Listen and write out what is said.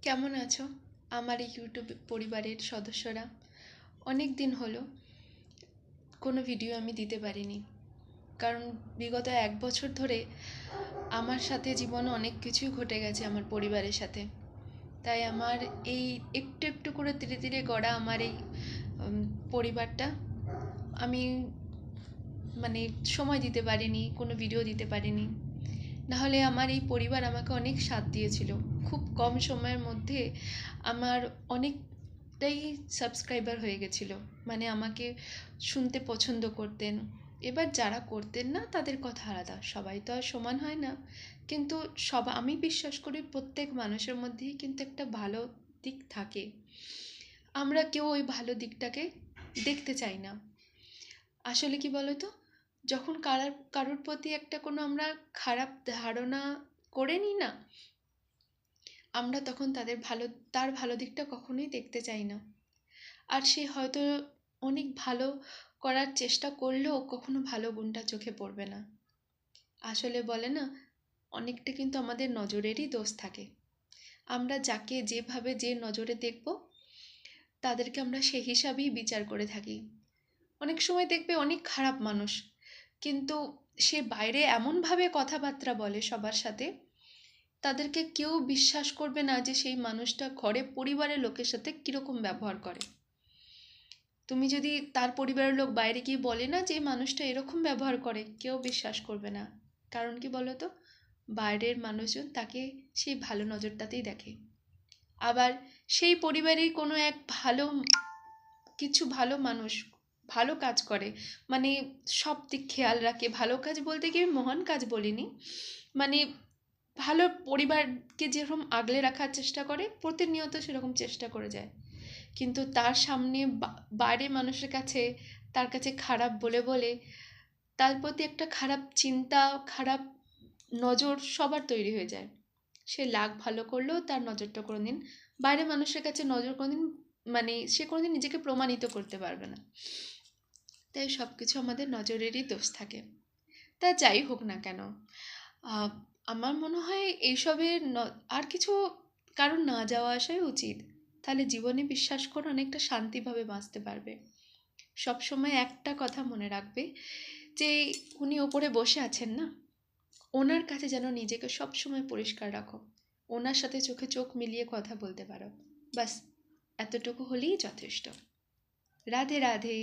কেমন আছো আমার এই ইউটিউব পরিবারের সদস্যরা? অনেক দিন হলো কোনো ভিডিও আমি দিতে পারিনি, কারণ বিগত 1 বছর ধরে আমার সাথে জীবনে অনেক কিছুই ঘটে গেছে আমার পরিবারের সাথে। তাই আমার এই একটু একটু করে ধীরে ধীরে গড়া আমার এই পরিবারটা আমি মানে সময় দিতে পারিনি, কোনো ভিডিও দিতে পারিনি। নাহলে আমার এই পরিবার আমাকে অনেক সাথ দিয়েছিল। খুব কম সময়ের মধ্যে আমার অনেকটাই সাবস্ক্রাইবার হয়ে গেছিলো, মানে আমাকে শুনতে পছন্দ করতেন। এবার যারা করতেন না তাদের কথা আলাদা, সবাই তো আর সমান হয় না। কিন্তু আমি বিশ্বাস করি প্রত্যেক মানুষের মধ্যেই কিন্তু একটা ভালো দিক থাকে। আমরা কেউ ওই ভালো দিকটাকে দেখতে চাই না। আসলে কি বলতো, যখন কারোর প্রতি একটা কোনো আমরা খারাপ ধারণা করে নিই না, আমরা তখন তার ভালো দিকটা কখনোই দেখতে চাই না। আর সে হয়তো অনেক ভালো করার চেষ্টা করলেও কখনো ভালো গুণটা চোখে পড়বে না। আসলে বলে না, অনেকটা কিন্তু আমাদের নজরেরই দোষ থাকে। আমরা যাকে যেভাবে যে নজরে দেখব, তাদেরকে আমরা সেই হিসাবেই বিচার করে থাকি। অনেক সময় দেখবে অনেক খারাপ মানুষ, কিন্তু সে বাইরে এমনভাবে কথাবার্তা বলে সবার সাথে, তাদেরকে কেউ বিশ্বাস করবে না যে সেই মানুষটা ঘরে পরিবারের লোকের সাথে কীরকম ব্যবহার করে। তুমি যদি তার পরিবারের লোক বাইরে গিয়ে বলে না যে মানুষটা এরকম ব্যবহার করে, কেউ বিশ্বাস করবে না। কারণ কি বলো তো, বাইরের মানুষজন তাকে সেই ভালো নজরটাতেই দেখে। আবার সেই পরিবারের কোনো এক ভালো মানুষ ভালো কাজ করে, মানে সব দিক খেয়াল রাখে। ভালো কাজ বলতে কি আমি মহান কাজ বলিনি, মানে ভালো পরিবারকে যেরকম আগলে রাখার চেষ্টা করে, প্রতিনিয়ত সেরকম চেষ্টা করে যায়, কিন্তু তার সামনে বাইরের মানুষের কাছে তার কাছে খারাপ বলে বলে তার প্রতি একটা খারাপ চিন্তা, খারাপ নজর সবার তৈরি হয়ে যায়। সে লাখ ভালো করলেও তার নজরটা কোনোদিন বাইরের মানুষের কাছে নজর কোনোদিন, মানে সে কোনোদিন নিজেকে প্রমাণিত করতে পারবে না। তাই সব কিছু আমাদের নজরেরই দোষ থাকে। তা যাই হোক না কেন, আমার মনে হয় এইসবের আর কিছু কারণ না যাওয়া আসাই উচিত। তাহলে জীবনে বিশ্বাস করে অনেকটা শান্তিভাবে বাঁচতে পারবে। সবসময় একটা কথা মনে রাখবে, যে উনি ওপরে বসে আছেন না, ওনার কাছে যেন নিজেকে সবসময় পরিষ্কার রাখো, ওনার সাথে চোখে চোখ মিলিয়ে কথা বলতে পারো। বাস এতটুকু হলেই যথেষ্ট। রাধে রাধে।